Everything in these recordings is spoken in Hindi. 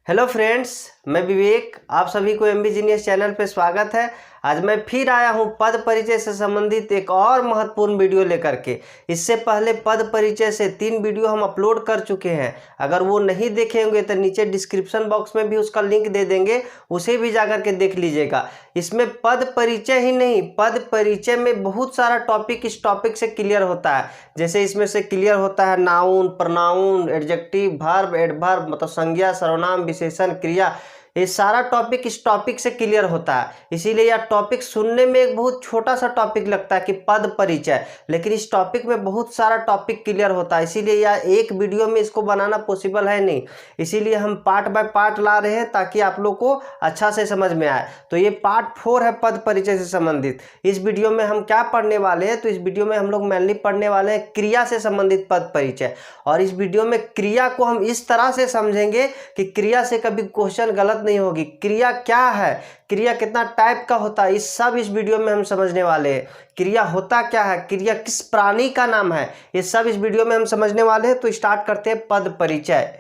हेलो फ्रेंड्स, मैं विवेक। आप सभी को एमबी जीनियस चैनल पे स्वागत है। आज मैं फिर आया हूँ पद परिचय से संबंधित एक और महत्वपूर्ण वीडियो लेकर के। इससे पहले पद परिचय से 3 वीडियो हम अपलोड कर चुके हैं। अगर वो नहीं देखे होंगे तो नीचे डिस्क्रिप्शन बॉक्स में भी उसका लिंक दे देंगे, उसे भी जाकर के देख लीजिएगा। इसमें पद परिचय ही नहीं, पद परिचय में बहुत सारा टॉपिक इस टॉपिक से क्लियर होता है। जैसे इसमें से क्लियर होता है noun, pronoun, adjective, verb, adverb मतलब संज्ञा, सर्वनाम, विशेषण, क्रिया। ये सारा टॉपिक इस टॉपिक से क्लियर होता है। इसीलिए यह टॉपिक सुनने में एक बहुत छोटा सा टॉपिक लगता है कि पद परिचय, लेकिन इस टॉपिक में बहुत सारा टॉपिक क्लियर होता है। इसीलिए यह एक वीडियो में इसको बनाना पॉसिबल है नहीं, इसीलिए हम पार्ट बाय पार्ट ला रहे हैं ताकि आप लोग को अच्छा से समझ में आए। तो ये पार्ट 4 है पद परिचय से संबंधित। इस वीडियो में हम क्या पढ़ने वाले हैं, तो इस वीडियो में हम लोग मेनली पढ़ने वाले हैं क्रिया से संबंधित पद परिचय। और इस वीडियो में क्रिया को हम इस तरह से समझेंगे कि क्रिया से कभी क्वेश्चन गलत नहीं होगी। क्रिया क्या है, क्रिया कितना टाइप का होता है, इस सब इस वीडियो में हम समझने वाले हैं। क्रिया होता क्या है, क्रिया किस प्राणी का नाम है, ये सब इस वीडियो में हम समझने वाले हैं। तो स्टार्ट करते हैं पद परिचय।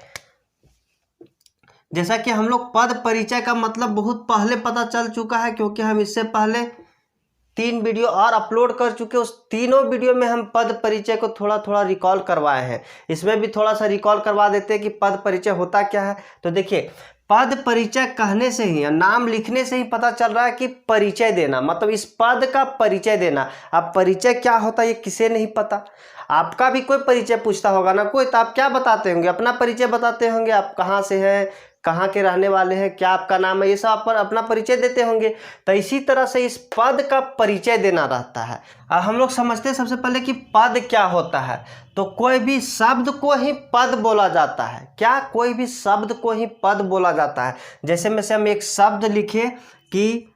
जैसा कि हम लोग पद परिचय का मतलब बहुत पहले पता चल चुका है, क्योंकि हम इससे पहले 3 वीडियो और अपलोड कर चुके। उस तीनों वीडियो में हम पद परिचय को थोड़ा थोड़ा रिकॉल करवाए हैं। इसमें भी थोड़ा सा रिकॉल करवा देते हैं कि पद परिचय होता क्या है। तो देखिए, पद परिचय कहने से ही, नाम लिखने से ही पता चल रहा है कि परिचय देना, मतलब इस पद का परिचय देना। अब परिचय क्या होता है ये किसे नहीं पता। आपका भी कोई परिचय पूछता होगा ना कोई, तो आप क्या बताते होंगे, अपना परिचय बताते होंगे। आप कहाँ से हैं, कहाँ के रहने वाले हैं, क्या आपका नाम है, ये सब आप पर अपना परिचय देते होंगे। तो इसी तरह से इस पद का परिचय देना रहता है। अब हम लोग समझते हैं सबसे पहले कि पद क्या होता है। तो कोई भी शब्द को ही पद बोला जाता है। क्या, कोई भी शब्द को ही पद बोला जाता है। जैसे में से हम एक शब्द लिखे कि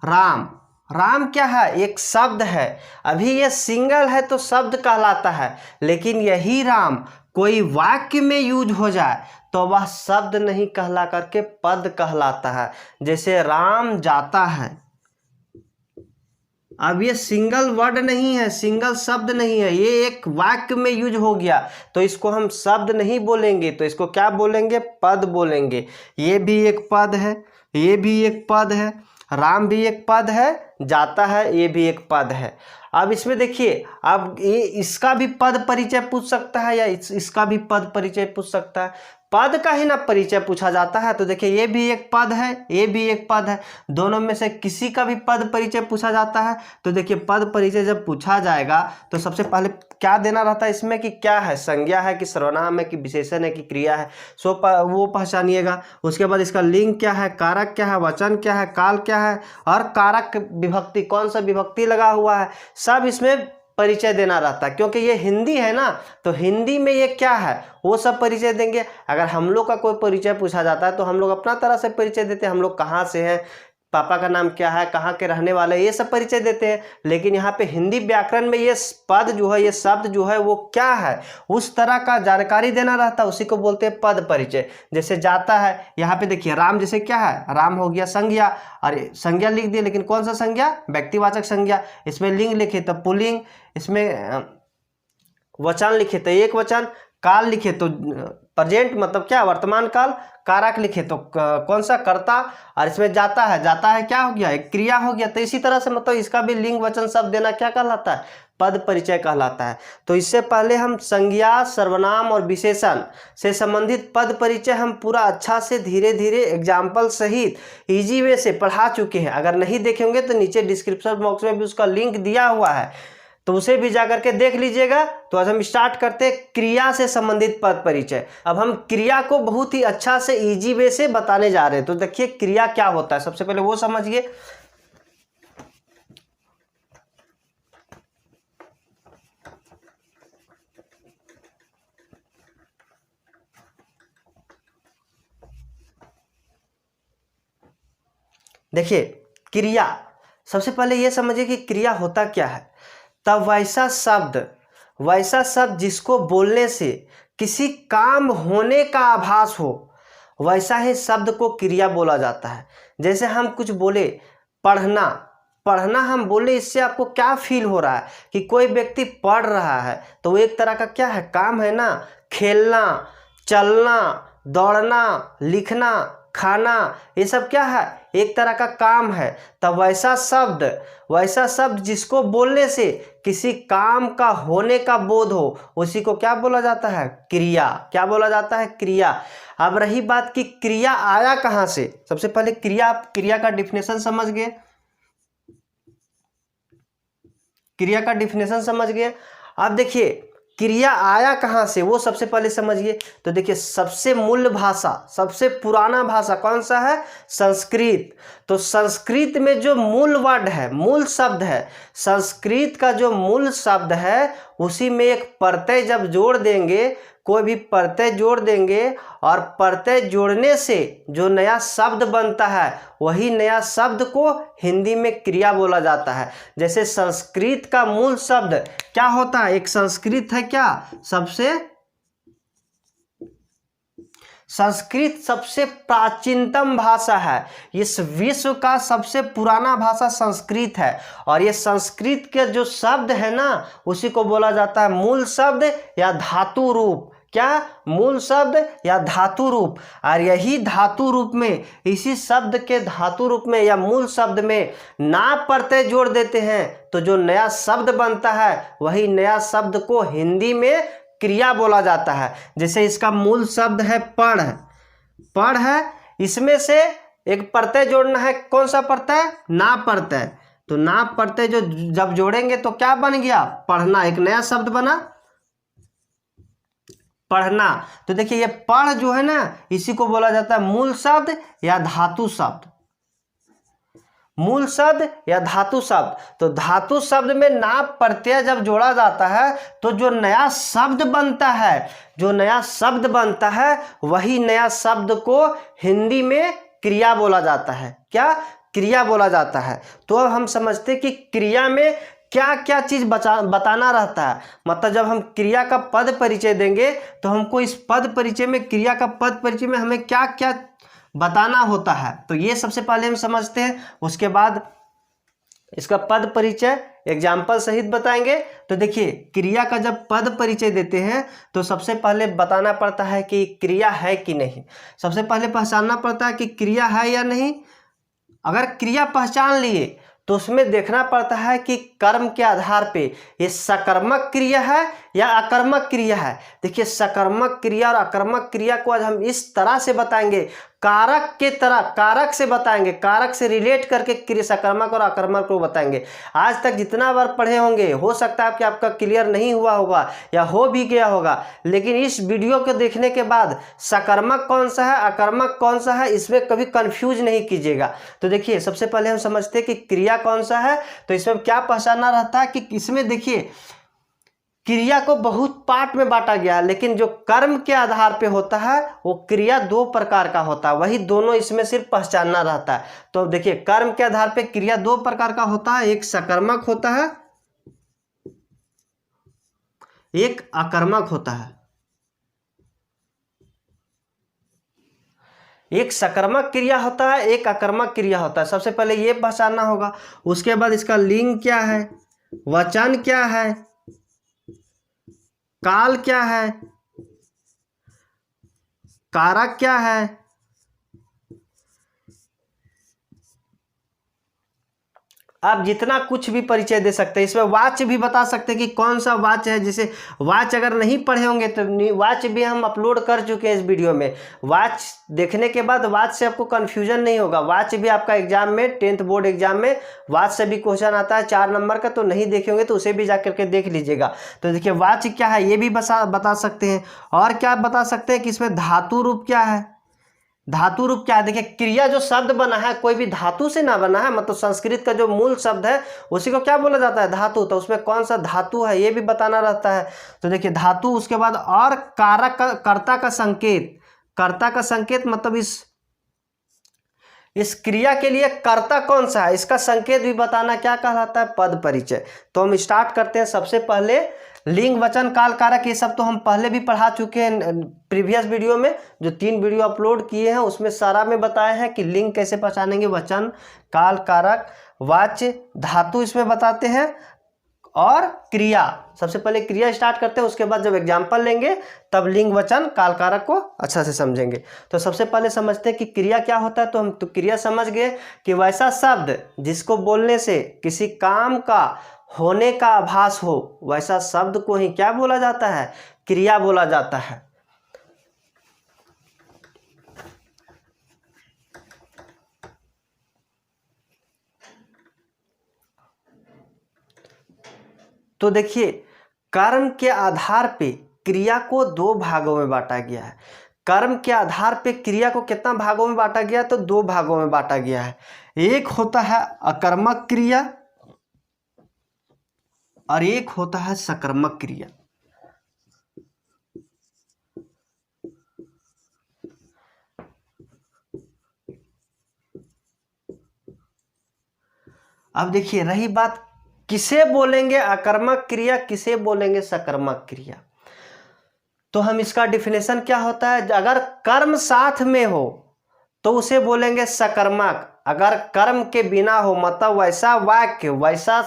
राम। राम क्या है, एक शब्द है। अभी ये सिंगल है तो शब्द कहलाता है, लेकिन यही राम कोई वाक्य में यूज हो जाए तो वह शब्द नहीं कहला करके पद कहलाता है। जैसे राम जाता है, अब ये सिंगल वर्ड नहीं है, सिंगल शब्द नहीं है, ये एक वाक्य में यूज हो गया, तो इसको हम शब्द नहीं बोलेंगे, तो इसको क्या बोलेंगे, पद बोलेंगे। ये भी एक पद है, ये भी एक pद है, राम भी एक पद है, जाता है ये भी एक पद है। अब इसमें देखिए, अब ये इसका भी पद परिचय पूछ सकता है या इसका भी पद परिचय पूछ सकता है। पद का ही ना परिचय पूछा जाता है। तो देखिए, ये भी एक पद है, ये भी एक पद है, दोनों में से किसी का भी पद परिचय पूछा जाता है। तो देखिए, पद परिचय जब पूछा जाएगा तो सबसे पहले क्या देना रहता है इसमें, कि क्या है, संज्ञा है कि सर्वनाम है कि विशेषण है कि क्रिया है, वो पहचानिएगा। उसके बाद इसका लिंग क्या है, कारक क्या है, वचन क्या है, काल क्या है, और कारक विभक्ति, कौन सा विभक्ति लगा हुआ है, सब इसमें परिचय देना रहता है। क्योंकि ये हिंदी है ना, तो हिंदी में ये क्या है वो सब परिचय देंगे। अगर हम लोग का कोई परिचय पूछा जाता है तो हम लोग अपना तरह से परिचय देते हैं, हम लोग कहाँ से हैं, पापा का नाम क्या है, कहाँ के रहने वाले, ये सब परिचय देते हैं। लेकिन यहाँ पे हिंदी व्याकरण में ये पद जो है, ये शब्द जो है वो क्या है, उस तरह का जानकारी देना रहता है, उसी को बोलते हैं पद परिचय। जैसे जाता है, यहाँ पे देखिए राम, जैसे क्या है, राम हो गया संज्ञा, और संज्ञा लिख दिए, लेकिन कौन सा संज्ञा, व्यक्तिवाचक संज्ञा। इसमें लिंग लिखे तो पुल्लिंग, इसमें वचन लिखे तो एक वचन, काल लिखे तो प्रेजेंट मतलब क्या, वर्तमान काल, कारक लिखे तो कौन सा, कर्ता, और इसमें जाता है, जाता है क्या हो गया, एक क्रिया हो गया। तो इसी तरह से मतलब इसका भी लिंग वचन सब देना क्या कहलाता है, पद परिचय कहलाता है। तो इससे पहले हम संज्ञा, सर्वनाम और विशेषण से संबंधित पद परिचय हम पूरा अच्छा से धीरे धीरे एग्जाम्पल सहित इजी वे से पढ़ा चुके हैं। अगर नहीं देखेंगे तो नीचे डिस्क्रिप्शन बॉक्स में भी उसका लिंक दिया हुआ है, तो उसे भी जाकर के देख लीजिएगा। तो आज हम स्टार्ट करते हैं क्रिया से संबंधित पद परिचय। अब हम क्रिया को बहुत ही अच्छा से इजी वे से बताने जा रहे हैं। तो देखिए, क्रिया क्या होता है, सबसे पहले वो समझिए। देखिए, क्रिया, सबसे पहले ये समझिए कि क्रिया होता क्या है। तब वैसा शब्द जिसको बोलने से किसी काम होने का आभास हो, वैसा ही शब्द को क्रिया बोला जाता है। जैसे हम कुछ बोले, पढ़ना, पढ़ना हम बोले, इससे आपको क्या फील हो रहा है कि कोई व्यक्ति पढ़ रहा है, तो वो एक तरह का क्या है, काम है ना। खेलना, चलना, दौड़ना, लिखना, खाना, ये सब क्या है, एक तरह का काम है। तब वैसा शब्द जिसको बोलने से किसी काम का होने का बोध हो, उसी को क्या बोला जाता है, क्रिया। क्या बोला जाता है, क्रिया। अब रही बात कि क्रिया आया कहाँ से। सबसे पहले क्रिया का डिफिनेशन समझ गए, क्रिया का डिफिनेशन समझ गए। अब देखिए क्रिया आया कहाँ से वो सबसे पहले समझिए। तो देखिए सबसे मूल भाषा, सबसे पुराना भाषा कौन सा है, संस्कृत। तो संस्कृत में जो मूल वर्ड है, मूल शब्द है, संस्कृत का जो मूल शब्द है उसी में एक प्रत्यय जब जोड़ देंगे, कोई भी प्रत्यय जोड़ देंगे और प्रत्यय जोड़ने से जो नया शब्द बनता है वही नया शब्द को हिंदी में क्रिया बोला जाता है। जैसे संस्कृत का मूल शब्द क्या होता है, एक संस्कृत है क्या, संस्कृत सबसे प्राचीनतम भाषा है। इस विश्व का सबसे पुराना भाषा संस्कृत है। और ये संस्कृत के जो शब्द है ना उसी को बोला जाता है मूल शब्द या धातु रूप। क्या, मूल शब्द या धातु रूप। और यही धातु रूप में, इसी शब्द के धातु रूप में या मूल शब्द में ना प्रत्यय जोड़ देते हैं तो जो नया शब्द बनता है वही नया शब्द को हिंदी में क्रिया बोला जाता है। जैसे इसका मूल शब्द है पढ़ है, इसमें से एक प्रत्यय जोड़ना है, कौन सा प्रत्यय, ना प्रत्यय। तो ना प्रत्यय जो जब जोड़ेंगे तो क्या बन गया, पढ़ना, एक नया शब्द बना पढ़ना। तो देखिए ये पढ़ जो है ना इसी को बोला जाता है मूल शब्द या धातु शब्द, मूल शब्द या धातु शब्द। तो धातु शब्द में ना प्रत्यय जब जोड़ा जाता है तो जो नया शब्द बनता है वही नया शब्द को हिंदी में क्रिया बोला जाता है। क्या, क्रिया बोला जाता है। तो अब हम समझते हैं कि क्रिया में क्या क्या चीज़ बताना रहता है। मतलब जब हम क्रिया का पद परिचय देंगे तो हमको इस पद परिचय में, क्रिया का पद परिचय में हमें क्या क्या बताना होता है। तो ये सबसे पहले हम समझते हैं, उसके बाद इसका पद परिचय एग्जाम्पल सहित बताएंगे। तो देखिए क्रिया का जब पद परिचय देते हैं तो सबसे पहले बताना पड़ता है कि क्रिया है कि नहीं। सबसे पहले पहचानना पड़ता है कि क्रिया है या नहीं। अगर क्रिया पहचान लिए तो उसमें देखना पड़ता है कि कर्म के आधार पे ये सकर्मक क्रिया है या अकर्मक क्रिया है। देखिए सकर्मक क्रिया और अकर्मक क्रिया को आज हम इस तरह से बताएंगे, कारक के तरह, कारक से बताएंगे, कारक से रिलेट करके क्रिया सकर्मक और अकर्मक को बताएंगे। आज तक जितना बार पढ़े होंगे हो सकता है कि आपका क्लियर नहीं हुआ होगा या हो भी गया होगा, लेकिन इस वीडियो को देखने के बाद सकर्मक कौन सा है, अकर्मक कौन सा है, इसमें कभी कंफ्यूज नहीं कीजिएगा। तो देखिए सबसे पहले हम समझते हैं कि क्रिया कौन सा है। तो इसमें क्या पहचानना रहता है कि इसमें देखिए क्रिया को बहुत पार्ट में बांटा गया है, लेकिन जो कर्म के आधार पे होता है वो क्रिया दो प्रकार का होता है, वही दोनों इसमें सिर्फ पहचानना रहता है। तो देखिए कर्म के आधार पे क्रिया दो प्रकार का होता है, एक सकर्मक होता है, एक अकर्मक होता है। एक सकर्मक क्रिया होता है, एक अकर्मक क्रिया होता है। सबसे पहले ये पहचानना होगा। उसके बाद इसका लिंग क्या है, वचन क्या है, काल क्या है, कारक क्या है, आप जितना कुछ भी परिचय दे सकते हैं। इसमें वाच्य भी बता सकते हैं कि कौन सा वाच्य है। जैसे वाच्य अगर नहीं पढ़े होंगे तो वाच्य भी हम अपलोड कर चुके हैं इस वीडियो में। वाच्य देखने के बाद वाच्य से आपको कन्फ्यूजन नहीं होगा। वाच्य भी आपका एग्जाम में, 10th बोर्ड एग्जाम में वाच्य से भी क्वेश्चन आता है 4 नंबर का। तो नहीं देखे होंगे तो उसे भी जा करके देख लीजिएगा। तो देखिए वाच्य क्या है ये भी बता सकते हैं। और क्या बता सकते हैं कि इसमें धातु रूप क्या है। धातु रूप क्या है, देखिए क्रिया जो शब्द बना है कोई भी धातु से ना बना है। मतलब संस्कृत का जो मूल शब्द है उसी को क्या बोला जाता है, धातु। तो उसमें कौन सा धातु है ये भी बताना रहता है। तो देखिए धातु, उसके बाद और कारक का, कर्ता का संकेत। कर्ता का संकेत मतलब इस क्रिया के लिए कर्ता कौन सा है इसका संकेत भी बताना क्या कहलाता है, पद परिचय। तो हम स्टार्ट करते हैं। सबसे पहले लिंग, वचन, काल, कारक, ये सब तो हम पहले भी पढ़ा चुके हैं प्रीवियस वीडियो में। जो 3 वीडियो अपलोड किए हैं उसमें सारा में बताए हैं कि लिंग कैसे पहचानेंगे, वचन, काल, कारक, वाच्य, धातु इसमें बताते हैं। और क्रिया। सबसे पहले क्रिया स्टार्ट करते हैं, उसके बाद जब एग्जाम्पल लेंगे तब लिंग वचन काल कारक को अच्छा से समझेंगे। तो सबसे पहले समझते हैं कि क्रिया क्या होता है। तो हम तो क्रिया समझ गए कि वैसा शब्द जिसको बोलने से किसी काम का होने का आभास हो, वैसा शब्द को ही क्या बोला जाता है, क्रिया बोला जाता है। तो देखिए, कर्म के आधार पे क्रिया को दो भागों में बांटा गया है। कर्म के आधार पे क्रिया को कितना भागों में बांटा गया है, तो दो भागों में बांटा गया है। एक होता है अकर्मक क्रिया और एक होता है सकर्मक क्रिया। अब देखिए, रही बात किसे बोलेंगे अकर्मक क्रिया, किसे बोलेंगे सकर्मक क्रिया। तो हम इसका डिफिनेशन क्या होता है, अगर कर्म साथ में हो तो उसे बोलेंगे सकर्मक। अगर कर्म के बिना हो, मतलब वैसा वाक्य, वैसा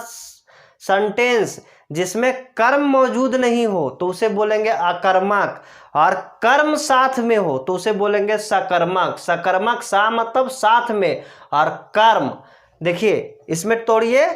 सेंटेंस जिसमें कर्म मौजूद नहीं हो, तो उसे बोलेंगे अकर्मक। और कर्म साथ में हो तो उसे बोलेंगे सकर्मक। सकर्मक सा मतलब साथ में, और कर्म देखिए इसमें तोड़िए,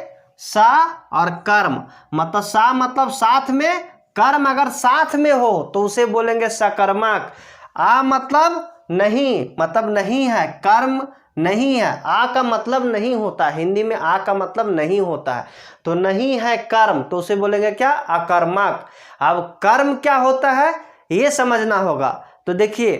सा और कर्म, मतलब सा मतलब साथ में, कर्म अगर साथ में हो तो उसे बोलेंगे सकर्मक। आ मतलब नहीं, मतलब नहीं है, कर्म नहीं है, आ का मतलब नहीं होता, हिंदी में आ का मतलब नहीं होता है, तो नहीं है कर्म, तो उसे बोलेंगे क्या, अकर्मक। अब कर्म क्या होता है ये समझना होगा। तो देखिए,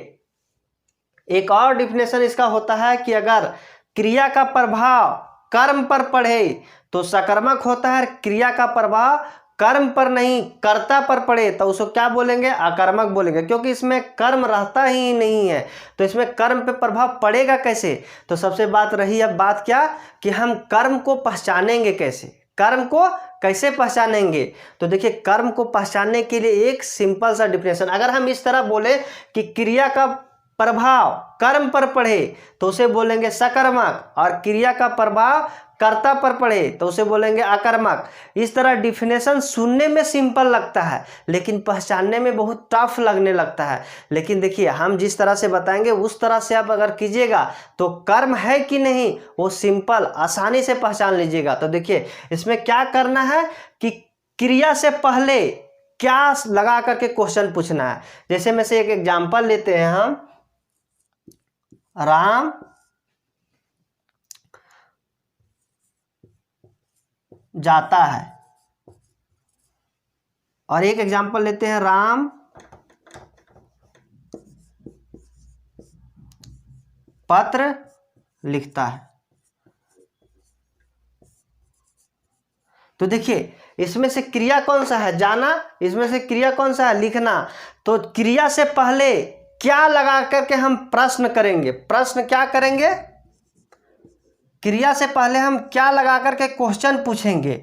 एक और डिफिनेशन इसका होता है कि अगर क्रिया का प्रभाव कर्म पर पड़े तो सकर्मक होता है, क्रिया का प्रभाव कर्म पर नहीं कर्ता पर पड़े तो उसको क्या बोलेंगे, अकर्मक बोलेंगे, क्योंकि इसमें कर्म रहता ही नहीं है, तो इसमें कर्म पे प्रभाव पड़ेगा कैसे। तो सबसे बात रही अब बात क्या, कि हम कर्म को पहचानेंगे कैसे, कर्म को कैसे पहचानेंगे। तो देखिए, कर्म को पहचानने के लिए एक सिंपल सा डिफिनेशन, अगर हम इस तरह बोले कि क्रिया का प्रभाव कर्म पर पड़े तो उसे बोलेंगे सकर्मक, और क्रिया का प्रभाव कर्ता पर पड़े तो उसे बोलेंगे अकर्मक। इस तरह डिफिनेशन सुनने में सिंपल लगता है लेकिन पहचानने में बहुत टफ लगने लगता है। लेकिन देखिए, हम जिस तरह से बताएंगे उस तरह से आप अगर कीजिएगा तो कर्म है कि नहीं वो सिंपल आसानी से पहचान लीजिएगा। तो देखिए, इसमें क्या करना है कि क्रिया से पहले क्या लगा करके क्वेश्चन पूछना है। जैसे में से एक एग्जाम्पल लेते हैं हम, राम जाता है, और एक एग्जाम्पल लेते हैं, राम पत्र लिखता है। तो देखिए, इसमें से क्रिया कौन सा है, जाना, इसमें से क्रिया कौन सा है, लिखना। तो क्रिया से पहले क्या लगा करके हम प्रश्न करेंगे, प्रश्न क्या करेंगे, क्रिया से पहले हम क्या लगा करके क्वेश्चन पूछेंगे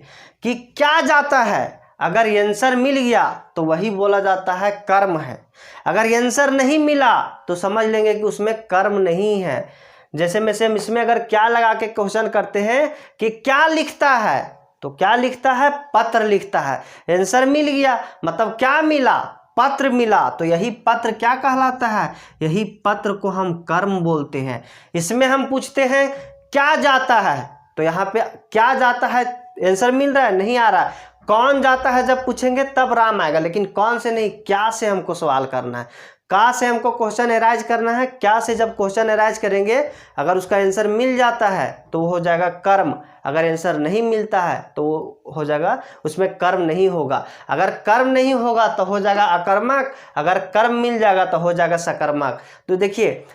कि क्या जाता है। अगर आंसर मिल गया तो वही बोला जाता है कर्म है, अगर आंसर नहीं मिला तो समझ लेंगे कि उसमें कर्म नहीं है। जैसे में से हम इसमें अगर क्या लगा के क्वेश्चन करते हैं कि क्या लिखता है, तो क्या लिखता है, पत्र लिखता है। आंसर मिल गया मतलब क्या मिला, पत्र मिला, तो यही पत्र क्या कहलाता है, यही पत्र को हम कर्म बोलते हैं। इसमें हम पूछते हैं क्या जाता है, तो यहाँ पे क्या जाता है आंसर मिल रहा है, नहीं आ रहा है। कौन जाता है जब पूछेंगे तब राम आएगा, लेकिन कौन से नहीं, क्या से हमको सवाल करना है, का से हमको क्वेश्चन एराइज करना है। क्या से जब क्वेश्चन एराइज करेंगे, अगर उसका आंसर मिल जाता है तो वो हो जाएगा कर्म, अगर आंसर नहीं मिलता है तो वो हो जाएगा, उसमें कर्म नहीं होगा। अगर कर्म नहीं होगा तो हो जाएगा अकर्मक, अगर कर्म मिल जाएगा तो हो जाएगा सकर्मक। तो देखिए,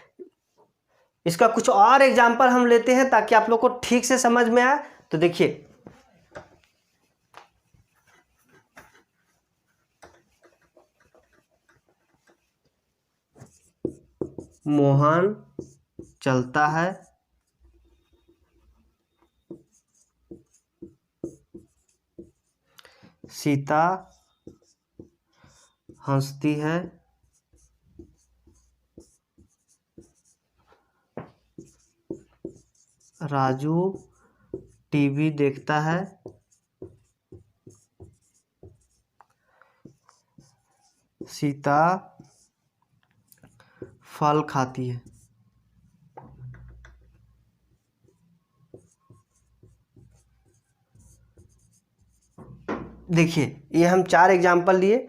इसका कुछ और एग्जाम्पल हम लेते हैं ताकि आप लोग को ठीक से समझ में आए। तो देखिए, मोहन चलता है, सीता हंसती है, राजू टीवी देखता है, सीता फल खाती है। देखिए ये हम 4 एग्जाम्पल लिए,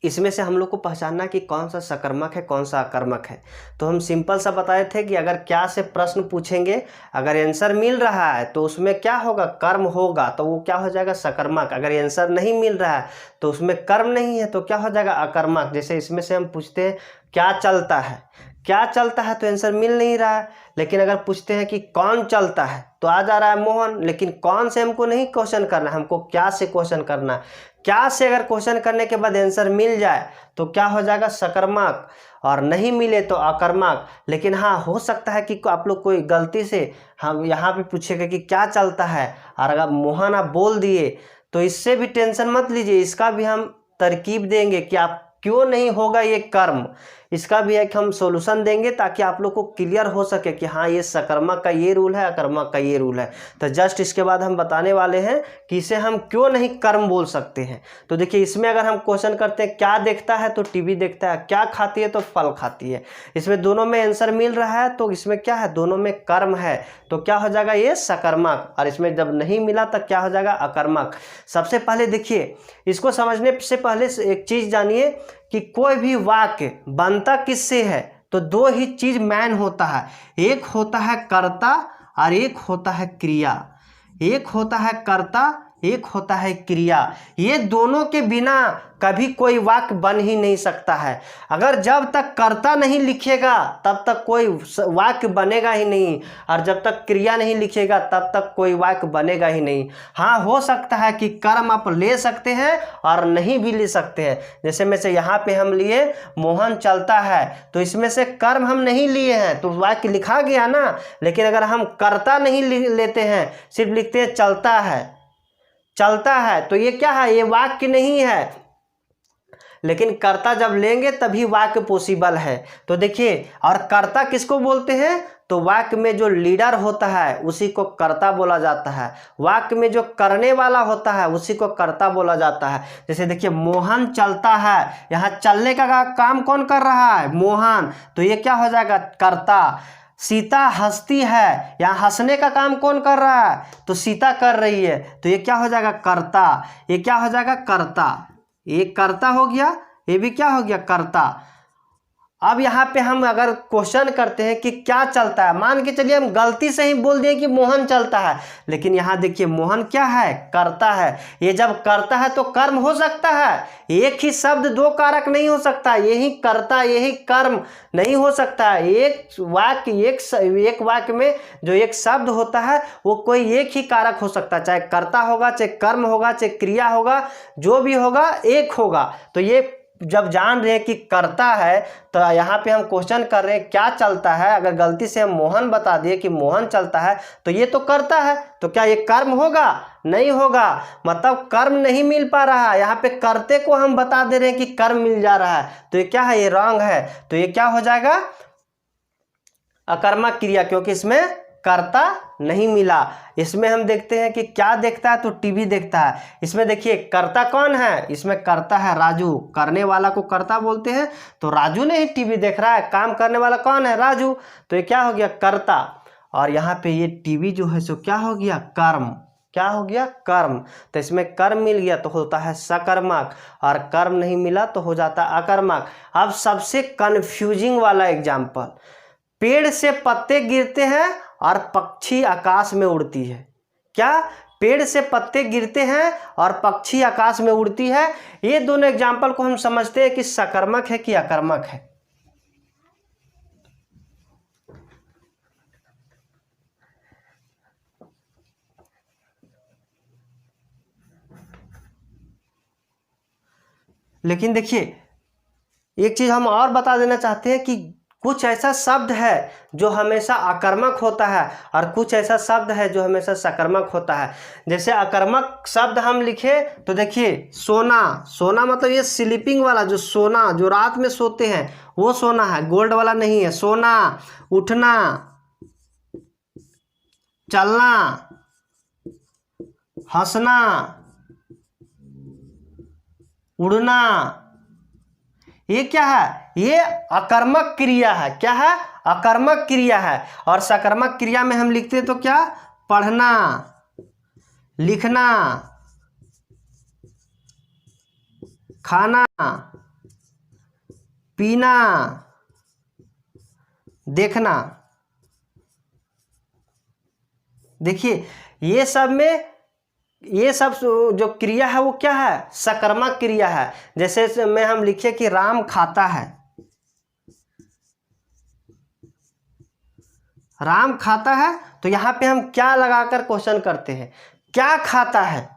इसमें से हम लोग को पहचानना कि कौन सा सकर्मक है कौन सा अकर्मक है। तो हम सिंपल सा बताए थे कि अगर क्या से प्रश्न पूछेंगे, अगर आंसर मिल रहा है तो उसमें क्या होगा, कर्म होगा, तो वो क्या हो जाएगा, सकर्मक। अगर आंसर नहीं मिल रहा है तो उसमें कर्म नहीं है तो क्या हो जाएगा, अकर्मक। जैसे इसमें से हम पूछते हैं क्या चलता है, क्या चलता है तो आंसर मिल नहीं रहा है, लेकिन अगर पूछते हैं कि कौन चलता है तो आ जा रहा है मोहन। लेकिन कौन से हमको नहीं क्वेश्चन करना, हमको क्या से क्वेश्चन करना है। क्या से अगर क्वेश्चन करने के बाद आंसर मिल जाए तो क्या हो जाएगा, सकर्मक, और नहीं मिले तो अकर्मक। लेकिन हाँ, हो सकता है कि आप लोग कोई गलती से हम यहाँ पे पूछेगा कि क्या चलता है और अगर मोहन आप बोल दिए तो इससे भी टेंशन मत लीजिए, इसका भी हम तरकीब देंगे कि आप क्यों नहीं होगा ये कर्म, इसका भी एक हम सॉल्यूशन देंगे ताकि आप लोग को क्लियर हो सके कि हाँ ये सकर्मक का ये रूल है, अकर्मक का ये रूल है। तो जस्ट इसके बाद हम बताने वाले हैं कि इसे हम क्यों नहीं कर्म बोल सकते हैं। तो देखिए इसमें अगर हम क्वेश्चन करते हैं क्या देखता है तो टीवी देखता है, क्या खाती है तो फल खाती है, इसमें दोनों में आंसर मिल रहा है तो इसमें क्या है, दोनों में कर्म है तो क्या हो जाएगा, ये सकर्मक। और इसमें जब नहीं मिला तो क्या हो जाएगा, अकर्मक। सबसे पहले देखिए इसको समझने से पहले एक चीज जानिए कि कोई भी वाक्य बनता किससे है, तो दो ही चीज मैन होता है, एक होता है कर्ता और एक होता है क्रिया। एक होता है कर्ता, एक होता है क्रिया। ये दोनों के बिना कभी कोई वाक्य बन ही नहीं सकता है। अगर जब तक कर्ता नहीं लिखेगा तब तक कोई वाक्य बनेगा ही नहीं, और जब तक क्रिया नहीं लिखेगा तब तक कोई वाक्य बनेगा ही नहीं। हाँ, हो सकता है कि कर्म आप ले सकते हैं और नहीं भी ले सकते हैं। जैसे में से यहाँ पे हम लिए मोहन चलता है, तो इसमें से कर्म हम नहीं लिए हैं तो वाक्य लिखा गया ना। लेकिन अगर हम कर्ता नहीं लेते हैं, सिर्फ लिखते हैं चलता है, चलता है, तो ये क्या है, ये वाक्य नहीं है। लेकिन कर्ता जब लेंगे तभी वाक्य पॉसिबल है। तो देखिए, और कर्ता किसको बोलते हैं, तो वाक्य में जो लीडर होता है उसी को कर्ता बोला जाता है। वाक्य में जो करने वाला होता है उसी को कर्ता बोला जाता है। जैसे देखिए मोहन चलता है, यहाँ चलने का काम कौन कर रहा है, मोहन, तो ये क्या हो जाएगा, कर्ता। सीता हंसती है, यहाँ हंसने का काम कौन कर रहा है, तो सीता कर रही है, तो ये क्या हो जाएगा, कर्ता। ये क्या हो जाएगा, कर्ता। ये कर्ता हो गया, ये भी क्या हो गया, कर्ता। अब यहाँ पे हम अगर क्वेश्चन करते हैं कि क्या चलता है, मान के चलिए हम गलती से ही बोल दिए कि मोहन चलता है, लेकिन यहाँ देखिए मोहन क्या है, कर्ता है। ये जब कर्ता है तो कर्म हो सकता है, एक ही शब्द दो कारक नहीं हो सकता, यही कर्ता यही कर्म नहीं हो सकता है। एक वाक्य में जो एक शब्द होता है वो कोई एक ही कारक हो सकता है, चाहे कर्ता होगा, चाहे कर्म होगा, चाहे क्रिया होगा, जो भी होगा एक होगा। तो ये जब जान रहे हैं कि करता है, तो यहाँ पे हम क्वेश्चन कर रहे हैं क्या चलता है। अगर गलती से हम मोहन बता दिए कि मोहन चलता है तो ये तो करता है, तो क्या ये कर्म होगा, नहीं होगा। मतलब कर्म नहीं मिल पा रहा है, यहाँ पे करते को हम बता दे रहे हैं कि कर्म मिल जा रहा है, तो ये क्या है, ये रॉन्ग है। तो ये क्या हो जाएगा, अकर्मक क्रिया, क्योंकि इसमें कर्ता नहीं मिला। इसमें हम देखते हैं कि क्या देखता है, तो टीवी देखता है। इसमें देखिए कर्ता कौन है, इसमें कर्ता है राजू, करने वाला को कर्ता बोलते हैं, तो राजू ने ही टीवी देख रहा है, काम करने वाला कौन है, राजू, तो ये क्या हो गया, कर्ता। और यहाँ पे ये टीवी जो है सो क्या हो गया, कर्म। क्या हो गया, कर्म। तो इसमें कर्म मिल गया तो होता है सकर्मक, और कर्म नहीं मिला तो हो जाता है अकर्मक। अब सबसे कंफ्यूजिंग वाला एग्जाम्पल, पेड़ से पत्ते गिरते हैं और पक्षी आकाश में उड़ती है। क्या, पेड़ से पत्ते गिरते हैं और पक्षी आकाश में उड़ती है। ये दोनों एग्जाम्पल को हम समझते हैं कि सकर्मक है कि अकर्मक है। लेकिन देखिए एक चीज हम और बता देना चाहते हैं कि कुछ ऐसा शब्द है जो हमेशा आकर्मक होता है और कुछ ऐसा शब्द है जो हमेशा सकर्मक होता है। जैसे आकर्मक शब्द हम लिखे तो देखिए सोना, सोना मतलब ये स्लीपिंग वाला जो सोना, जो रात में सोते हैं वो सोना है, गोल्ड वाला नहीं है। सोना, उठना, चलना, हंसना, उड़ना। ये क्या है? ये अकर्मक क्रिया है। क्या है? अकर्मक क्रिया है। और सकर्मक क्रिया में हम लिखते हैं तो क्या? पढ़ना, लिखना, खाना, पीना, देखना। देखिए ये सब जो क्रिया है वो क्या है? सकर्मक क्रिया है। जैसे में हम लिखे कि राम खाता है, राम खाता है, तो यहाँ पे हम क्या लगाकर क्वेश्चन करते हैं? क्या खाता है?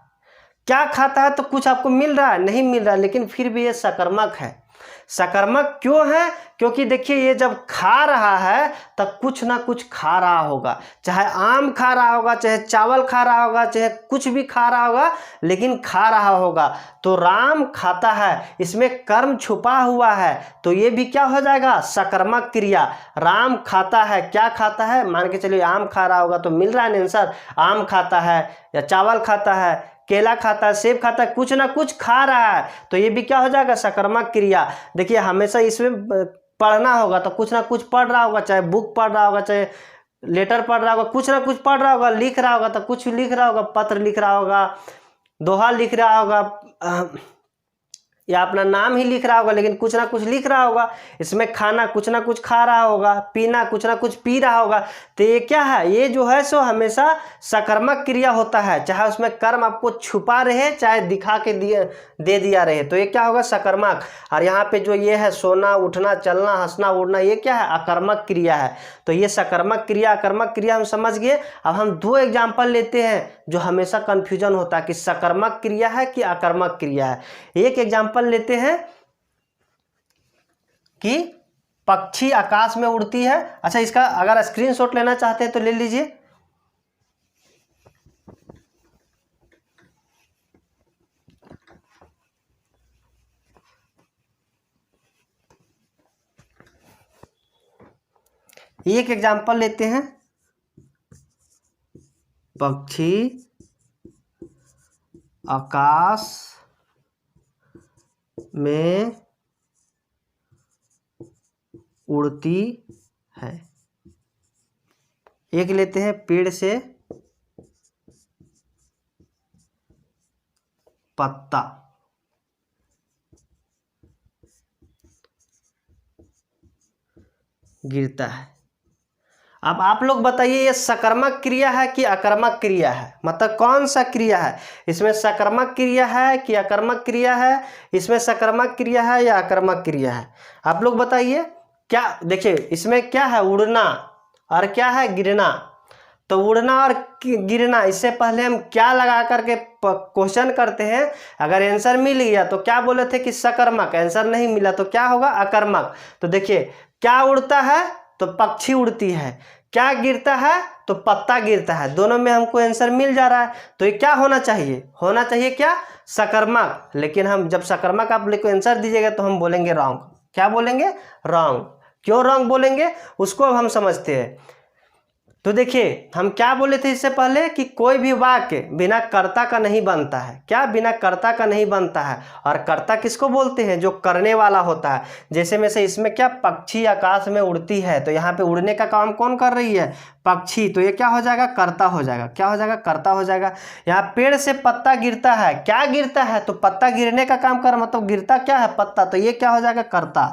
क्या खाता है? तो कुछ आपको मिल रहा है? नहीं मिल रहा है, लेकिन फिर भी ये सकर्मक है। सकर्मक क्यों है? क्योंकि देखिए ये जब खा रहा है तब कुछ ना कुछ खा रहा होगा, चाहे आम खा रहा होगा, चाहे चावल खा रहा होगा, चाहे कुछ भी खा रहा होगा, लेकिन खा रहा होगा। तो राम खाता है, इसमें कर्म छुपा हुआ है, तो ये भी क्या हो जाएगा? सकर्मक क्रिया। राम खाता है, क्या खाता है? मान के चलिए आम खा रहा होगा, तो मिल रहा है आंसर, आम खाता है, या चावल खाता है, केला खाता है, सेब खाता है, कुछ ना कुछ खा रहा है, तो ये भी क्या हो जाएगा? सकर्मक क्रिया। देखिए हमेशा इसमें पढ़ना होगा, तो कुछ ना कुछ पढ़ रहा होगा, चाहे बुक पढ़ रहा होगा, चाहे लेटर पढ़ रहा होगा, कुछ ना कुछ पढ़ रहा होगा, लिख रहा होगा तो कुछ लिख रहा होगा, पत्र लिख रहा होगा, दोहा लिख रहा होगा, या अपना नाम ही लिख रहा होगा, लेकिन कुछ ना कुछ लिख रहा होगा। इसमें खाना कुछ ना कुछ खा रहा होगा, पीना कुछ ना कुछ पी रहा होगा। तो ये क्या है? ये जो है सो हमेशा सकर्मक क्रिया होता है, चाहे उसमें कर्म आपको छुपा रहे, चाहे दिखा के दे दिया रहे, तो ये क्या होगा? सकर्मक। और यहाँ पे जो ये है सोना, उठना, चलना, हंसना, उड़ना, ये क्या है? अकर्मक क्रिया है। तो ये सकर्मक क्रिया, अकर्मक क्रिया हम समझ गए। अब हम दो एग्जाम्पल लेते हैं जो हमेशा कंफ्यूजन होता है कि सकर्मक क्रिया है कि अकर्मक क्रिया है। एक एग्जाम्पल लेते हैं कि पक्षी आकाश में उड़ती है। अच्छा, इसका अगर स्क्रीनशॉट लेना चाहते हैं तो ले लीजिए। एक एग्जाम्पल लेते हैं, पक्षी आकाश में उड़ती है। एक लेते हैं, पेड़ से पत्ता गिरता है। अब आप लोग बताइए ये सकर्मक क्रिया है कि अकर्मक क्रिया है? मतलब कौन सा क्रिया है इसमें? सकर्मक क्रिया है कि अकर्मक क्रिया है? इसमें सकर्मक क्रिया है या अकर्मक क्रिया है? आप लोग बताइए। क्या देखिए इसमें क्या है? उड़ना, और क्या है? गिरना। तो उड़ना और गिरना, इससे पहले हम क्या लगा करके क्वेश्चन करते हैं? अगर आंसर मिल गया तो क्या बोले थे कि सकर्मक, आंसर नहीं मिला तो क्या होगा? अकर्मक। तो देखिए क्या उड़ता है? तो पक्षी उड़ती है। क्या गिरता है? तो पत्ता गिरता है। दोनों में हमको आंसर मिल जा रहा है, तो ये क्या होना चाहिए? होना चाहिए क्या? सकर्मक। लेकिन हम जब सकर्मक आप लोग को आंसर दीजिएगा तो हम बोलेंगे रॉन्ग। क्या बोलेंगे? रॉन्ग। क्यों रॉन्ग बोलेंगे उसको अब हम समझते हैं। तो देखिए हम क्या बोले थे इससे पहले कि कोई भी वाक्य बिना कर्ता का नहीं बनता है। क्या? बिना कर्ता का नहीं बनता है। और कर्ता किसको बोलते हैं? जो करने वाला होता है। जैसे में से इसमें क्या? पक्षी आकाश में उड़ती है, तो यहाँ पे उड़ने का काम कौन कर रही है? पक्षी। तो ये क्या हो जाएगा? कर्ता हो जाएगा। क्या हो जाएगा? कर्ता हो जाएगा। यहाँ पेड़ से पत्ता गिरता है, क्या गिरता है? तो पत्ता गिरने का काम कर, मतलब गिरता क्या है? पत्ता। तो ये क्या हो जाएगा? कर्ता।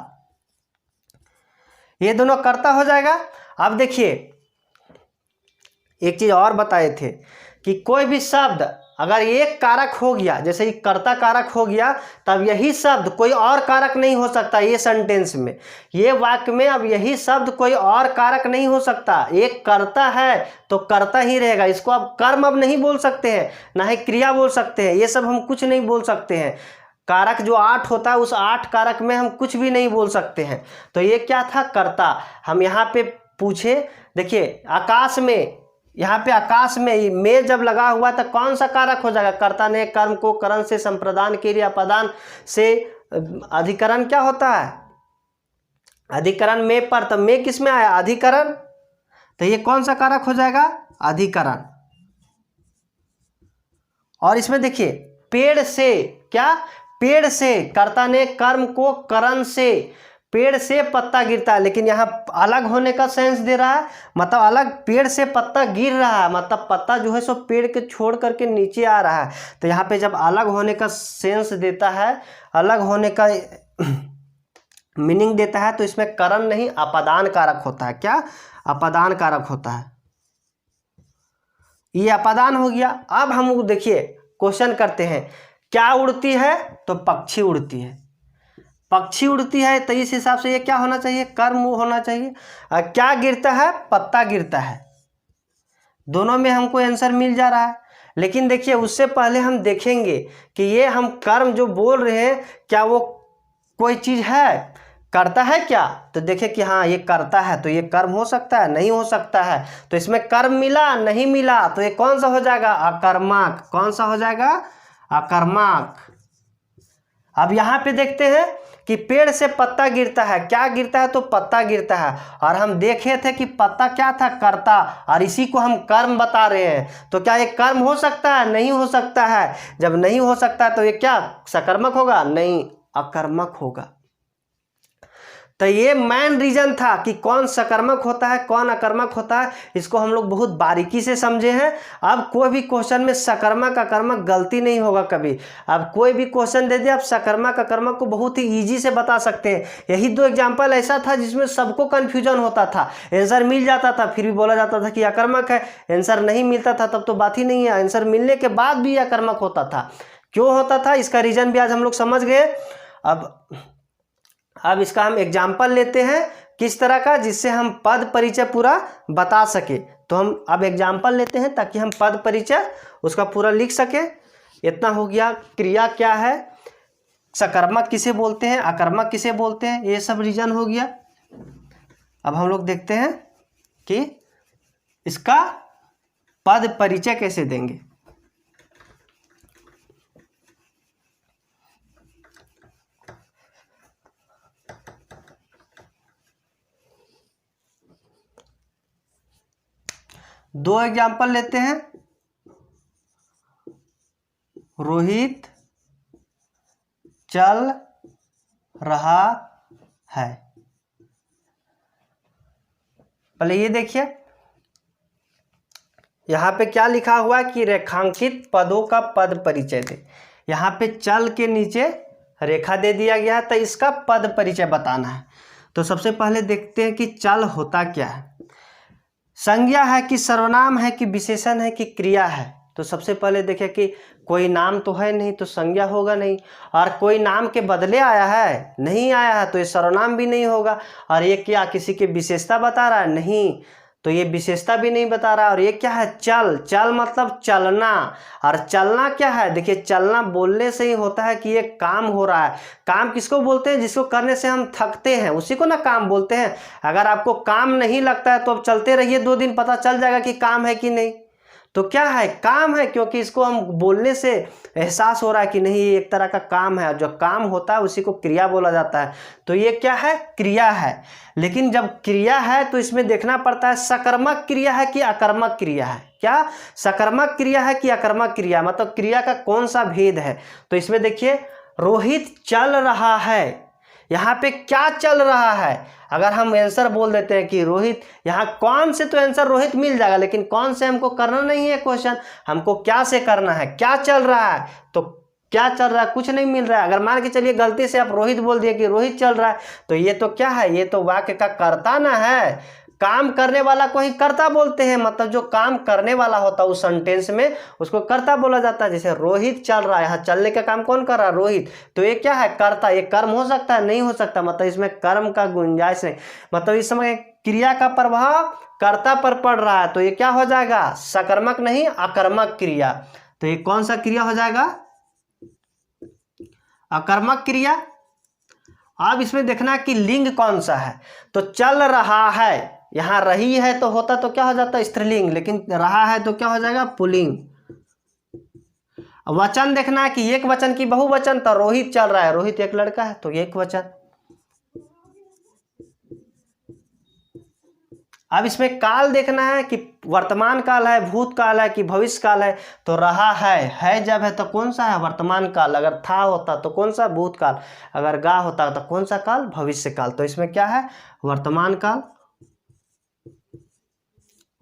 ये दोनों कर्ता हो जाएगा। अब देखिए एक चीज और बताए थे कि कोई भी शब्द अगर एक कारक हो गया, जैसे ये कर्ता कारक हो गया, तब यही शब्द कोई और कारक नहीं हो सकता। ये सेंटेंस में, ये वाक्य में अब यही शब्द कोई और कारक नहीं हो सकता। एक कर्ता है तो कर्ता ही रहेगा। इसको अब कर्म अब नहीं बोल सकते हैं, ना ही क्रिया बोल सकते हैं, ये सब हम कुछ नहीं बोल सकते हैं। कारक जो 8 होता है उस 8 कारक में हम कुछ भी नहीं बोल सकते हैं। तो ये क्या था? कर्ता। हम यहाँ पे पूछे, देखिए आकाश में, यहाँ पे आकाश में जब लगा हुआ तो कौन सा कारक हो जाएगा? कर्ता ने कर्म को करण से संप्रदान के लिए अपदान से अधिकरण क्या होता है? अधिकरण में पर, तो में किस में आया? अधिकरण। तो ये कौन सा कारक हो जाएगा? अधिकरण। और इसमें देखिए पेड़ से, क्या? पेड़ से, कर्ता ने कर्म को करण से, पेड़ से पत्ता गिरता है, लेकिन यहाँ अलग होने का सेंस दे रहा है, मतलब अलग, पेड़ से पत्ता गिर रहा है, मतलब पत्ता जो है सो पेड़ के छोड़ करके नीचे आ रहा है। तो यहाँ पे जब अलग होने का सेंस देता है, अलग होने का मीनिंग देता है, तो इसमें करण नहीं अपादान कारक होता है। क्या? अपादान कारक होता है, ये अपादान हो गया। अब हम देखिए क्वेश्चन करते हैं, क्या उड़ती है? तो पक्षी उड़ती है, पक्षी उड़ती है, तो इस हिसाब से ये क्या होना चाहिए? कर्म होना चाहिए। क्या गिरता है? पत्ता गिरता है। दोनों में हमको आंसर मिल जा रहा है, लेकिन देखिए उससे पहले हम देखेंगे कि ये हम कर्म जो बोल रहे हैं, क्या वो कोई चीज़ है, करता है क्या? तो देखें कि हाँ ये करता है, तो ये कर्म हो सकता है? नहीं हो सकता है। तो इसमें कर्म मिला? नहीं मिला, तो ये कौन सा हो जाएगा? अकर्मक। कौन सा हो जाएगा? अकर्मक। अब यहाँ पे देखते हैं कि पेड़ से पत्ता गिरता है, क्या गिरता है? तो पत्ता गिरता है, और हम देखे थे कि पत्ता क्या था? कर्ता, और इसी को हम कर्म बता रहे हैं। तो क्या ये कर्म हो सकता है? नहीं हो सकता है। जब नहीं हो सकता है तो ये क्या सकर्मक होगा? नहीं, अकर्मक होगा। तो ये मेन रीजन था कि कौन सकर्मक होता है, कौन अकर्मक होता है, इसको हम लोग बहुत बारीकी से समझे हैं। अब कोई भी क्वेश्चन में सकर्मक अकर्मक गलती नहीं होगा कभी। अब कोई भी क्वेश्चन दे दे, आप सकर्मक अकर्मक को बहुत ही इजी से बता सकते हैं। यही दो एग्जाम्पल ऐसा था जिसमें सबको कन्फ्यूजन होता था, आंसर मिल जाता था फिर भी बोला जाता था कि अकर्मक है, आंसर नहीं मिलता था तब तो बात ही नहीं है, आंसर मिलने के बाद भी अकर्मक होता था। क्यों होता था, इसका रीजन भी आज हम लोग समझ गए। अब इसका हम एग्जाम्पल लेते हैं किस तरह का, जिससे हम पद परिचय पूरा बता सके। तो हम अब एग्जाम्पल लेते हैं ताकि हम पद परिचय उसका पूरा लिख सके। इतना हो गया, क्रिया क्या है, सकर्मक किसे बोलते हैं, अकर्मक किसे बोलते हैं, ये सब रीजन हो गया। अब हम लोग देखते हैं कि इसका पद परिचय कैसे देंगे। दो एग्जाम्पल लेते हैं। रोहित चल रहा है। पहले ये देखिए यहाँ पे क्या लिखा हुआ है कि रेखांकित पदों का पद परिचय दे। यहाँ पे चल के नीचे रेखा दे दिया गया है, तो इसका पद परिचय बताना है। तो सबसे पहले देखते हैं कि चल होता क्या है, संज्ञा है कि सर्वनाम है कि विशेषण है कि क्रिया है। तो सबसे पहले देखें कि कोई नाम तो है नहीं, तो संज्ञा होगा नहीं, और कोई नाम के बदले आया है, नहीं आया है, तो ये सर्वनाम भी नहीं होगा। और ये क्या किसी की विशेषता बता रहा है? नहीं, तो ये विशेषता भी नहीं बता रहा। और ये क्या है? चल। चल मतलब चलना, और चलना क्या है? देखिए चलना बोलने से ही होता है कि ये काम हो रहा है। काम किसको बोलते हैं? जिसको करने से हम थकते हैं, उसी को ना काम बोलते हैं। अगर आपको काम नहीं लगता है तो अब चलते रहिए 2 दिन, पता चल जाएगा कि काम है कि नहीं। तो क्या है? काम है, क्योंकि इसको हम बोलने से एहसास हो रहा है कि नहीं ये एक तरह का काम है, और जो काम होता है उसी को क्रिया बोला जाता है। तो ये क्या है? क्रिया है। लेकिन जब क्रिया है तो इसमें देखना पड़ता है सकर्मक क्रिया है कि अकर्मक क्रिया है। क्या सकर्मक क्रिया है कि अकर्मक क्रिया, मतलब क्रिया का कौन सा भेद है। तो इसमें देखिए रोहित चल रहा है, यहाँ पे क्या चल रहा है? अगर हम आंसर बोल देते हैं कि रोहित, यहाँ कौन से, तो आंसर रोहित मिल जाएगा, लेकिन कौन से हमको करना नहीं है क्वेश्चन, हमको क्या से करना है, क्या चल रहा है। तो क्या चल रहा है? कुछ नहीं मिल रहा है। अगर मान के चलिए गलती से आप रोहित बोल दिए कि रोहित चल रहा है, तो ये तो क्या है? ये तो वाक्य का कर्ता ना है। काम करने वाला को ही कर्ता बोलते हैं, मतलब जो काम करने वाला होता है उस सेंटेंस में उसको कर्ता बोला जाता है। जैसे रोहित चल रहा है, यहाँ चलने का काम कौन कर रहा है? रोहित। तो ये क्या है? कर्ता। ये कर्म हो सकता है? नहीं हो सकता, मतलब इसमें कर्म का गुंजाइश नहीं, मतलब इस समय क्रिया का प्रभाव कर्ता पर पड़ रहा है। तो ये क्या हो जाएगा? सकर्मक नहीं अकर्मक क्रिया। तो ये कौन सा क्रिया हो जाएगा? अकर्मक क्रिया। अब इसमें देखना कि लिंग कौन सा है। तो चल रहा है, यहाँ रही है तो होता तो क्या हो जाता? स्त्रीलिंग, लेकिन रहा है तो क्या हो जाएगा? पुल्लिंग। वचन देखना है कि एक वचन की बहुवचन, तो रोहित चल रहा है, रोहित एक लड़का है तो एक वचन। अब इसमें काल देखना है कि वर्तमान काल है, भूतकाल है कि भविष्य काल है। तो रहा है जब है तो कौन सा है, वर्तमान काल। अगर था होता तो कौन सा, भूतकाल। अगर गा होता तो कौन सा काल, भविष्य काल। तो इसमें क्या है, वर्तमान काल,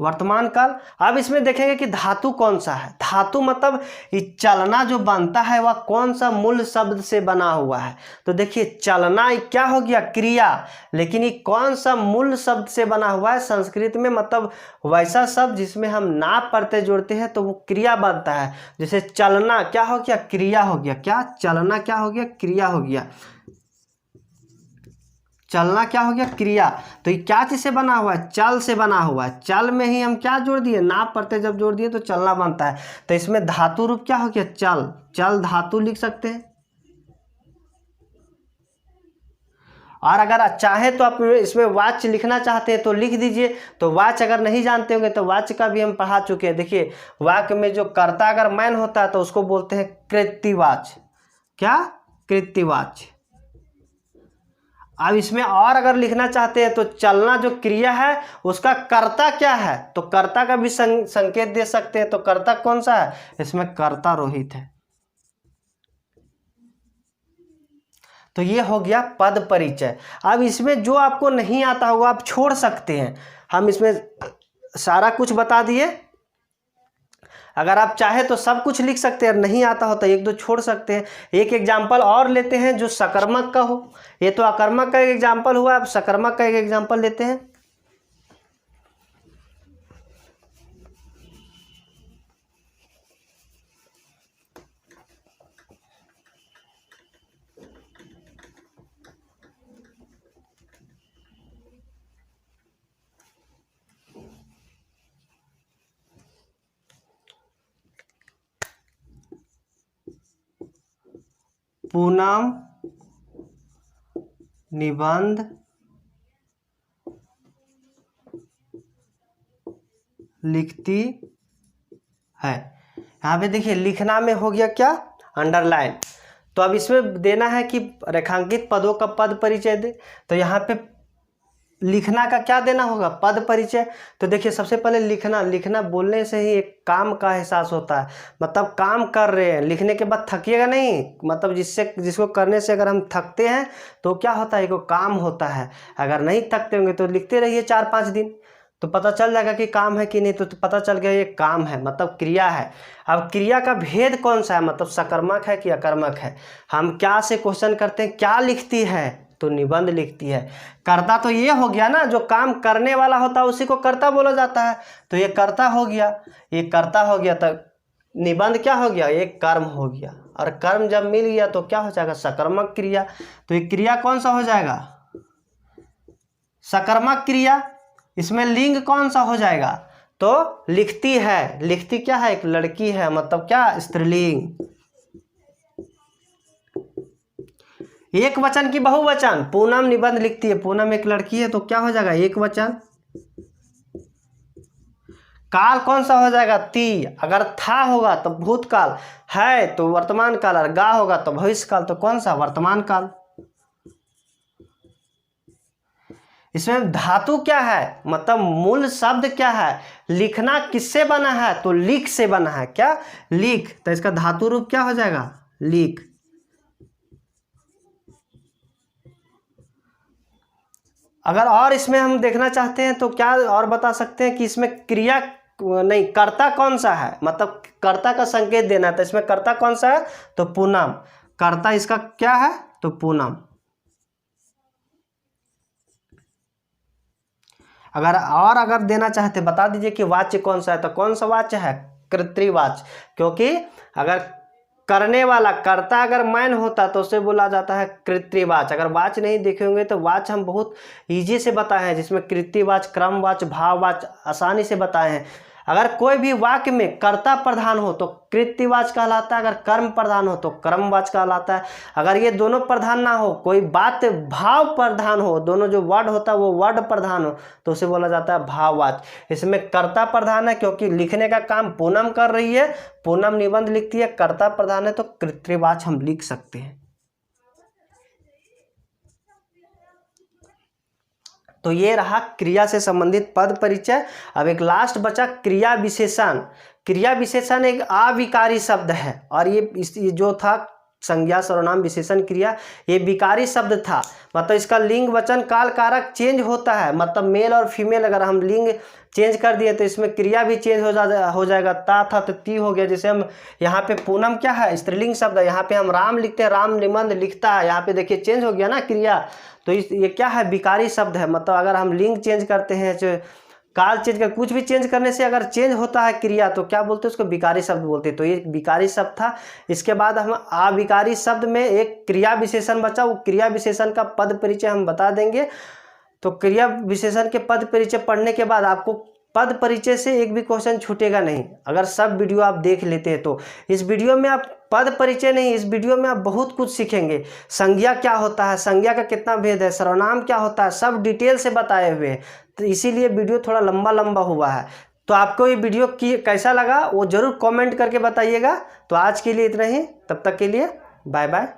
वर्तमान काल। अब इसमें देखेंगे कि धातु कौन सा है। धातु मतलब ये चलना जो बनता है वह कौन सा मूल शब्द से बना हुआ है। तो देखिए चलना ये क्या हो गया, क्रिया, लेकिन ये कौन सा मूल शब्द से बना हुआ है संस्कृत में, मतलब वैसा शब्द जिसमें हम ना प्रत्यय जोड़ते हैं तो वो क्रिया बनता है। जैसे चलना क्या हो गया, क्रिया हो गया। क्या, चलना क्या हो गया, क्रिया हो गया। चलना क्या हो गया, क्रिया। तो ये क्या चीज से बना हुआ है, चल से बना हुआ है। चल में ही हम क्या जोड़ दिए, ना प्रत्यय जब जोड़ दिए तो चलना बनता है। तो इसमें धातु रूप क्या हो गया, चल। चल धातु लिख सकते हैं। और अगर चाहे तो आप इसमें वाच्य लिखना चाहते हैं तो लिख दीजिए। तो वाच्य अगर नहीं जानते होंगे तो वाच्य का भी हम पढ़ा चुके हैं। देखिए वाक्य में जो कर्ता अगर मैन होता है तो उसको बोलते हैं कृत्यवाच्य। क्या, कृत्यवाच्य। अब इसमें और अगर लिखना चाहते हैं तो चलना जो क्रिया है उसका कर्ता क्या है, तो कर्ता का भी संकेत दे सकते हैं। तो कर्ता कौन सा है, इसमें कर्ता रोहित है। तो ये हो गया पद परिचय। अब इसमें जो आपको नहीं आता होगा आप छोड़ सकते हैं। हम इसमें सारा कुछ बता दिए। अगर आप चाहे तो सब कुछ लिख सकते हैं, नहीं आता हो तो एक दो छोड़ सकते हैं। एक एग्जाम्पल और लेते हैं जो सकर्मक का हो। ये तो अकर्मक का एक एग्जाम्पल हुआ, अब सकर्मक का एक एग्जाम्पल लेते हैं। पूनम निबंध लिखती है। यहाँ पे देखिए लिखना में हो गया क्या, अंडरलाइन। तो अब इसमें देना है कि रेखांकित पदों का पद परिचय दे। तो यहाँ पे लिखना का क्या देना होगा, पद परिचय। तो देखिए सबसे पहले लिखना, लिखना बोलने से ही एक काम का एहसास होता है, मतलब काम कर रहे हैं। लिखने के बाद थकिएगा नहीं, मतलब जिसको करने से अगर हम थकते हैं तो क्या होता है, को काम होता है। अगर नहीं थकते होंगे तो लिखते रहिए 4-5 दिन, तो पता चल जाएगा कि काम है कि नहीं। तो पता चल गया ये काम है, मतलब क्रिया है। अब क्रिया का भेद कौन सा है, मतलब सकर्मक है कि अकर्मक है। हम क्या से क्वेश्चन करते हैं, क्या लिखती है, तो निबंध लिखती है। कर्ता तो ये हो गया ना, जो काम करने वाला होता है उसी को कर्ता बोला जाता है। तो ये कर्ता हो गया, ये कर्ता हो गया। तो निबंध क्या हो गया, ये कर्म हो गया। और कर्म जब मिल गया तो क्या हो जाएगा, सकर्मक क्रिया। तो ये क्रिया कौन सा हो जाएगा, सकर्मक क्रिया। इसमें लिंग कौन सा हो जाएगा, तो लिखती है। लिखती क्या है, एक लड़की है, मतलब क्या, स्त्रीलिंग। एक वचन की बहुवचन, पूनम निबंध लिखती है। पूनम एक लड़की है तो क्या हो जाएगा, एक वचन। काल कौन सा हो जाएगा, ती। अगर था होगा तो भूतकाल, है तो वर्तमान काल, और गा होगा तो भविष्य काल। तो कौन सा, वर्तमान काल। इसमें धातु क्या है, मतलब मूल शब्द क्या है। लिखना किससे बना है, तो लिख से बना है। क्या, लिख। तो इसका धातु रूप क्या हो जाएगा, लिख। अगर और इसमें हम देखना चाहते हैं तो क्या और बता सकते हैं कि इसमें क्रिया नहीं, कर्ता कौन सा है, मतलब कर्ता का संकेत देना है। तो इसमें कर्ता कौन सा है, तो पूनम। कर्ता इसका क्या है, तो पूनम। अगर देना चाहते बता दीजिए कि वाच्य कौन सा है, तो कौन सा वाच्य है, कर्तृवाच्य। क्योंकि अगर करने वाला कर्ता अगर मैन होता तो उसे बोला जाता है कृत्यवाच्य। अगर वाच्य नहीं देखे होंगे तो वाच्य हम बहुत इजी से बताए हैं, जिसमें कृत्यवाच्य, क्रमवाच्य, भाववाच्य आसानी से बताए हैं। अगर कोई भी वाक्य में कर्ता प्रधान हो तो कृत्यवाच्य कहलाता है, अगर कर्म प्रधान हो तो क्रमवाच्य कहलाता है। अगर ये दोनों प्रधान ना हो, कोई बात भाव प्रधान हो, दोनों जो वर्ड होता है वो वर्ड प्रधान हो, तो उसे बोला जाता है भाववाच्य। इसमें कर्ता प्रधान है क्योंकि लिखने का काम पूनम कर रही है, पूनम निबंध लिखती है, कर्ता प्रधान है तो कृत्यवाच्य हम लिख सकते हैं। तो ये रहा क्रिया से संबंधित पद परिचय। अब एक लास्ट बचा क्रिया विशेषण। क्रिया विशेषण एक अविकारी शब्द है और ये जो था संज्ञा सर्वनाम विशेषण क्रिया, ये विकारी शब्द था। मतलब इसका लिंग वचन काल कारक चेंज होता है, मतलब मेल और फीमेल अगर हम लिंग चेंज कर दिए तो इसमें क्रिया भी चेंज हो जाएगा। ता था तो ती हो गया। जैसे हम यहाँ पे पूनम क्या है, स्त्रीलिंग शब्द है, यहाँ पे हम राम लिखते हैं, राम निबंध लिखता है, यहाँ पे देखिए चेंज हो गया ना क्रिया। तो ये क्या है, विकारी शब्द है। मतलब अगर हम लिंग चेंज करते हैं, जो काल चेंज कर, कुछ भी चेंज करने से अगर चेंज होता है क्रिया तो क्या बोलते हैं, उसको विकारी शब्द बोलते हैं। तो ये विकारी शब्द था। इसके बाद हम अविकारी शब्द में एक क्रिया विशेषण बचा, वो क्रिया विशेषण का पद परिचय हम बता देंगे। तो क्रिया विशेषण के पद परिचय पढ़ने के बाद आपको पद परिचय से एक भी क्वेश्चन छूटेगा नहीं, अगर सब वीडियो आप देख लेते हैं तो। इस वीडियो में आप पद परिचय नहीं, इस वीडियो में आप बहुत कुछ सीखेंगे। संज्ञा क्या होता है, संज्ञा का कितना भेद है, सर्वनाम क्या होता है, सब डिटेल से बताए हुए हैं। तो इसीलिए वीडियो थोड़ा लंबा हुआ है। तो आपको ये वीडियो कैसा लगा वो ज़रूर कमेंट करके बताइएगा। तो आज के लिए इतना ही, तब तक के लिए बाय बाय।